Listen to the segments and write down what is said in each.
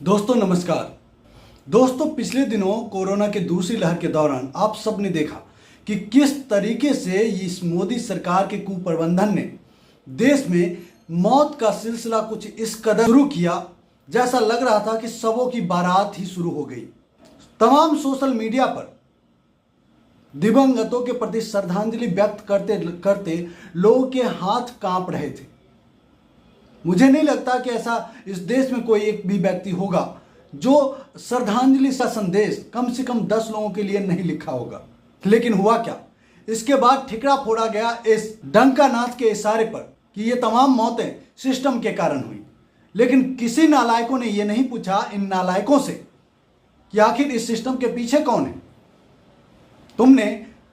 दोस्तों नमस्कार। दोस्तों पिछले दिनों कोरोना के दूसरी लहर के दौरान आप सब ने देखा कि किस तरीके से इस मोदी सरकार के कुप्रबंधन ने देश में मौत का सिलसिला कुछ इस कदर शुरू किया, जैसा लग रहा था कि शवों की बारात ही शुरू हो गई। तमाम सोशल मीडिया पर दिवंगतों के प्रति श्रद्धांजलि व्यक्त करते करते लोगों के हाथ कांप रहे थे। मुझे नहीं लगता कि ऐसा इस देश में कोई एक भी व्यक्ति होगा जो श्रद्धांजलि का संदेश कम से कम 10 लोगों के लिए नहीं लिखा होगा। लेकिन हुआ क्या, इसके बाद ठिकरा फोड़ा गया इस डंकानाथ के इशारे पर कि ये तमाम मौतें सिस्टम के कारण हुई। लेकिन किसी नालायकों ने यह नहीं पूछा इन नालायकों से कि आखिर इस सिस्टम के पीछे कौन है। तुमने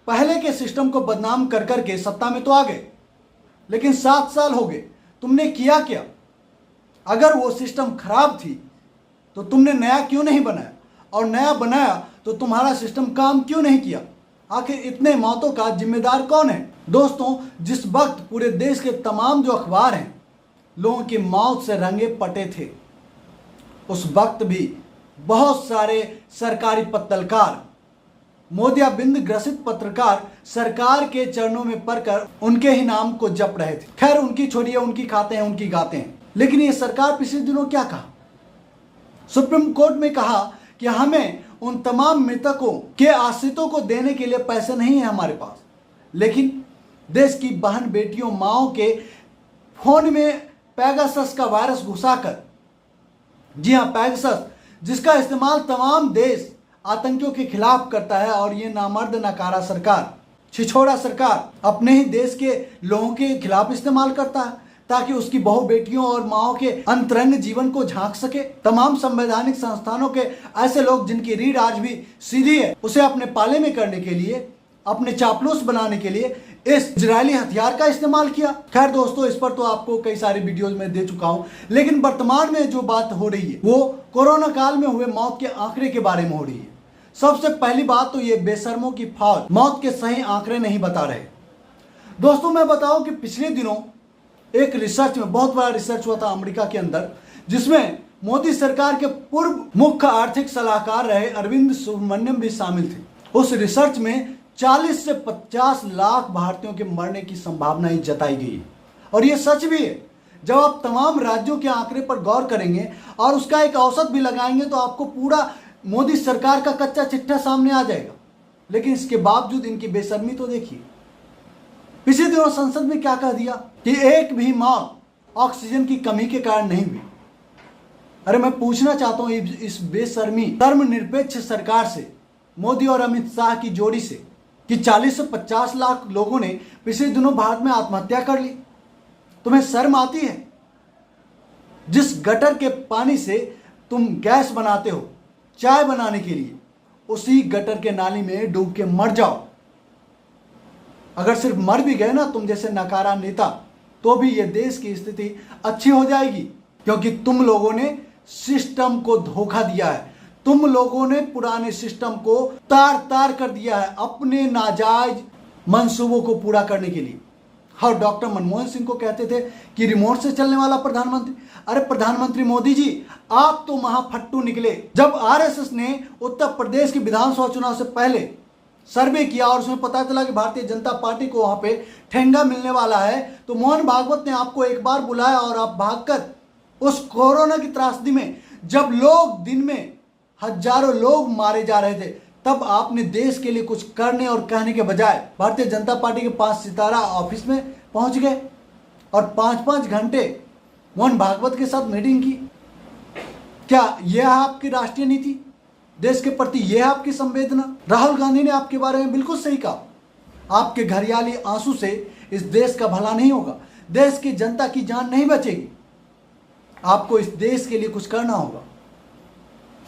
पहले के सिस्टम को बदनाम कर करके सत्ता में तो आ गए, लेकिन 7 साल हो गए, तुमने किया क्या? अगर वो सिस्टम खराब थी तो तुमने नया क्यों नहीं बनाया, और नया बनाया तो तुम्हारा सिस्टम काम क्यों नहीं किया? आखिर इतने मौतों का जिम्मेदार कौन है? दोस्तों, जिस वक्त पूरे देश के तमाम जो अखबार हैं लोगों की मौत से रंगे पटे थे, उस वक्त भी बहुत सारे सरकारी पत्रकार, मोतियाबिंद ग्रसित पत्रकार सरकार के चरणों में पड़कर उनके ही नाम को जप रहे थे। खैर, उनकी छोड़िए, उनकी खाते हैं, उनकी गाते हैं। लेकिन ये सरकार पिछले दिनों क्या कहा? सुप्रीम कोर्ट में कहा कि हमें उन तमाम मृतकों के आश्रितों को देने के लिए पैसे नहीं है हमारे पास, लेकिन देश की बहन बेटियों माओ के फोन में पैगासस का वायरस घुसाकर, जी हाँ पैगासस, जिसका इस्तेमाल तमाम देश आतंकियों के खिलाफ करता है, और ये नामर्द नकारा सरकार, छिछोड़ा सरकार अपने ही देश के लोगों के खिलाफ इस्तेमाल करता है ताकि उसकी बहु बेटियों और माओ के अंतरंग जीवन को झांक सके। तमाम संवैधानिक संस्थानों के ऐसे लोग जिनकी रीढ़ आज भी सीधी है, उसे अपने पाले में करने के लिए, अपने चापलूस बनाने के लिए इस इजरायली हथियार का इस्तेमाल किया। खैर दोस्तों, इस पर तो आपको कई सारे वीडियोस में दे चुका हूं, लेकिन वर्तमान में जो बात हो रही है वो कोरोना काल में हुए मौत के आंकड़े के बारे में हो रही है। सबसे पहली बात तो ये बेशर्मों की फौज मौत के सही आंकड़े नहीं बता रहे। दोस्तों, मैं बताऊं कि पिछले दिनों एक रिसर्च में, बहुत बड़ा रिसर्च हुआ था अमेरिका के अंदर, जिसमें मोदी सरकार के पूर्व मुख्य आर्थिक सलाहकार रहे अरविंद सुब्रमण्यम भी शामिल थे। उस रिसर्च में 40 से 50 लाख भारतीयों के मरने की संभावना ही जताई गई है, और ये सच भी है। जब आप तमाम राज्यों के आंकड़े पर गौर करेंगे और उसका एक औसत भी लगाएंगे तो आपको पूरा मोदी सरकार का कच्चा चिट्ठा सामने आ जाएगा। लेकिन इसके बावजूद इनकी बेशर्मी तो देखिए। पिछले दिनों संसद में क्या कह दिया कि एक भी मौत ऑक्सीजन की कमी के कारण नहीं हुई। अरे मैं पूछना चाहता हूं इस बेशर्मी धर्मनिरपेक्ष सरकार से, मोदी और अमित शाह की जोड़ी से, कि 40 से 50 लाख लोगों ने पिछले दिनों भारत में आत्महत्या कर ली। तुम्हें शर्म आती है? जिस गटर के पानी से तुम गैस बनाते हो चाय बनाने के लिए, उसी गटर के नाली में डूब के मर जाओ। अगर सिर्फ मर भी गए ना तुम जैसे नकारा नेता, तो भी ये देश की स्थिति अच्छी हो जाएगी, क्योंकि तुम लोगों ने सिस्टम को धोखा दिया है। तुम लोगों ने पुराने सिस्टम को तार तार कर दिया है अपने नाजायज मंसूबों को पूरा करने के लिए। और डॉक्टर मनमोहन सिंह को कहते थे कि रिमोट से चलने वाला प्रधानमंत्री। अरे प्रधानमंत्री मोदी जी, आप तो महाफट्टू निकले जब आरएसएस ने उत्तर प्रदेश के विधानसभा चुनाव से पहले सर्वे किया और उसमें पता चला कि भारतीय जनता पार्टी को वहां पे ठेंगा मिलने वाला है, तो मोहन भागवत ने आपको एक बार बुलाया और आप भागकर उस कोरोना की त्रासदी में, जब लोग दिन में हजारों लोग मारे जा रहे थे, तब आपने देश के लिए कुछ करने और कहने के बजाय भारतीय जनता पार्टी के 5 सितारा ऑफिस में पहुंच गए और 5-5 घंटे मोहन भागवत के साथ मीटिंग की। क्या यह है आपकी राष्ट्रीय नीति? देश के प्रति यह है आपकी संवेदना? राहुल गांधी ने आपके बारे में बिल्कुल सही कहा। आपके घरियाली आंसू से इस देश का भला नहीं होगा, देश की जनता की जान नहीं बचेगी। आपको इस देश के लिए कुछ करना होगा।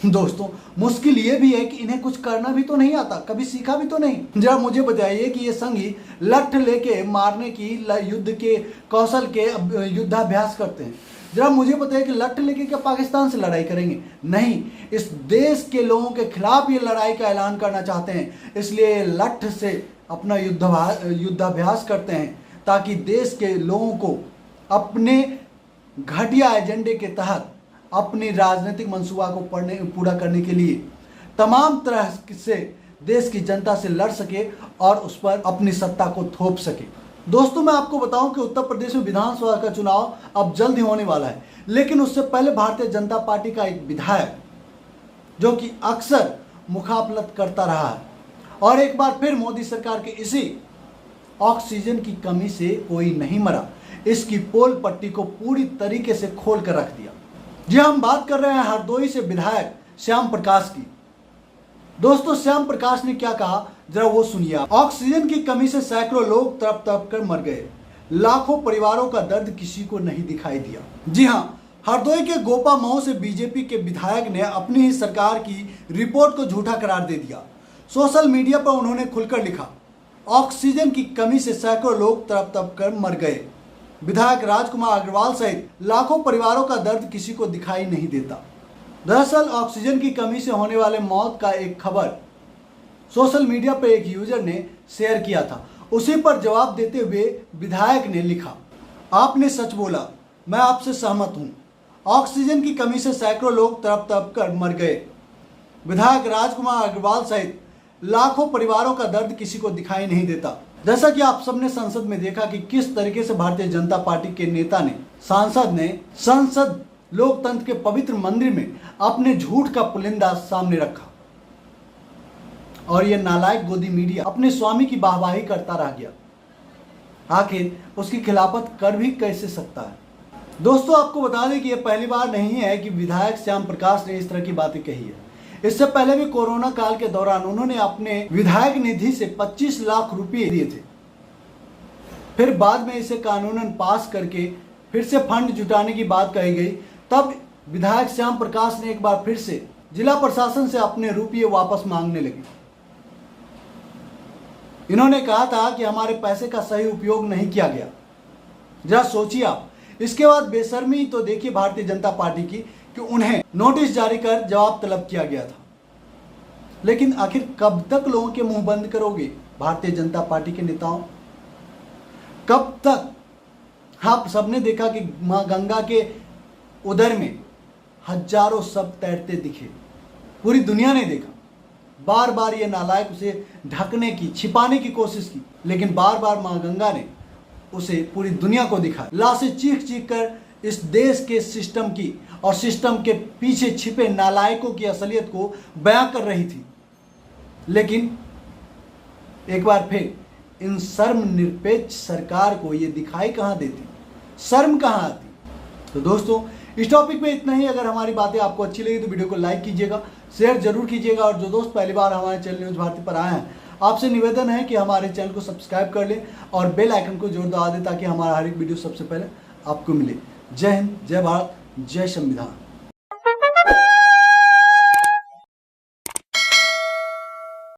दोस्तों, मुश्किल ये भी है कि इन्हें कुछ करना भी तो नहीं आता, कभी सीखा भी तो नहीं। जरा मुझे बताइए कि ये संघी लठ लेके मारने की युद्ध के कौशल के युद्धाभ्यास करते हैं। जरा मुझे बताइए कि लठ लेके क्या पाकिस्तान से लड़ाई करेंगे? नहीं, इस देश के लोगों के खिलाफ ये लड़ाई का ऐलान करना चाहते हैं, इसलिए लठ से अपना युद्धाभ्यास करते हैं ताकि देश के लोगों को अपने घटिया एजेंडे के तहत अपनी राजनीतिक मंसूबा को पूरा करने के लिए तमाम तरह से देश की जनता से लड़ सके और उस पर अपनी सत्ता को थोप सके। दोस्तों, मैं आपको बताऊं कि उत्तर प्रदेश में विधानसभा का चुनाव अब जल्द ही होने वाला है, लेकिन उससे पहले भारतीय जनता पार्टी का एक विधायक जो कि अक्सर मुखापलत करता रहा है और एक बार फिर मोदी सरकार के इसी ऑक्सीजन की कमी से कोई नहीं मरा, इसकी पोल पट्टी को पूरी तरीके से खोल कर रख दिया। जी, हम बात कर रहे हैं हरदोई से विधायक श्याम प्रकाश की। दोस्तों, श्याम प्रकाश ने क्या कहा जरा वो सुनिए आप। ऑक्सीजन की कमी से सैकड़ों लोग तड़प तड़प कर मर गए, लाखों परिवारों का दर्द किसी को नहीं दिखाई दिया। जी हाँ, हरदोई के गोपा मऊ से बीजेपी के विधायक ने अपनी ही सरकार की रिपोर्ट को झूठा करार दे दिया। सोशल मीडिया पर उन्होंने खुलकर लिखा, ऑक्सीजन की कमी से सैकड़ों लोग तड़प तड़प कर मर गए, विधायक राजकुमार अग्रवाल सहित लाखों परिवारों का दर्द किसी को दिखाई नहीं देता। दरअसल ऑक्सीजन की कमी से होने वाले मौत का एक खबर सोशल मीडिया पर एक यूजर ने शेयर किया था। उसी पर जवाब देते हुए विधायक ने लिखा, आपने सच बोला, मैं आपसे सहमत हूं, ऑक्सीजन की कमी से सैकड़ों लोग तड़प तड़प कर मर गए, विधायक राजकुमार अग्रवाल सहित लाखों परिवारों का दर्द किसी को दिखाई नहीं देता। जैसा कि आप सबने संसद में देखा कि किस तरीके से भारतीय जनता पार्टी के नेता ने, सांसद ने संसद लोकतंत्र के पवित्र मंदिर में अपने झूठ का पुलिंदा सामने रखा और यह नालायक गोदी मीडिया अपने स्वामी की वाहवाही करता रह गया। आखिर उसकी खिलाफत कर भी कैसे सकता है। दोस्तों, आपको बता दें कि यह पहली बार नहीं है कि विधायक श्याम प्रकाश ने इस तरह की बातें कही है। इससे पहले भी कोरोना काल के दौरान उन्होंने अपने विधायक निधि से 25 लाख रुपए दिए थे। फिर बाद में इसे कानूनन पास करके फिर से फंड जुटाने की बात कही गई। तब विधायक श्याम प्रकाश ने एक बार फिर से जिला प्रशासन से अपने रुपये वापस मांगने लगे। इन्होंने कहा था कि हमारे पैसे का सही उपयोग नहीं किया गया। जरा सोचिए आप। इसके बाद बेशर्मी तो देखिए भारतीय जनता पार्टी की कि उन्हें नोटिस जारी कर जवाब तलब किया गया था। लेकिन आखिर कब तक लोगों के मुंह बंद करोगे भारतीय जनता पार्टी के नेताओं? कब तक? आप सबने देखा कि मां गंगा के उदर में हजारों शव तैरते दिखे, पूरी दुनिया ने देखा। बार बार ये नालायक उसे ढकने की, छिपाने की कोशिश की, लेकिन बार बार मां गंगा ने उसे पूरी दुनिया को दिखाया। लाशें चीख चीख कर इस देश के सिस्टम की और सिस्टम के पीछे छिपे नालायकों की असलियत को बयां कर रही थी। लेकिन एक बार फिर इन शर्म निरपेक्ष सरकार को ये दिखाई कहां देती, शर्म कहां आती। तो दोस्तों, इस टॉपिक पे इतना ही। अगर हमारी बातें आपको अच्छी लगी तो वीडियो को लाइक कीजिएगा, शेयर जरूर कीजिएगा और जो दोस्त पहली बार हमारे चैनल न्यूज़ भारती पर आए हैं, आपसे निवेदन है कि हमारे चैनल को सब्सक्राइब कर लें और बेल आइकन को जोर दबा दें ताकि हमारा हर एक वीडियो सबसे पहले आपको मिले। जय हिंद, जय भारत, जय संविधान।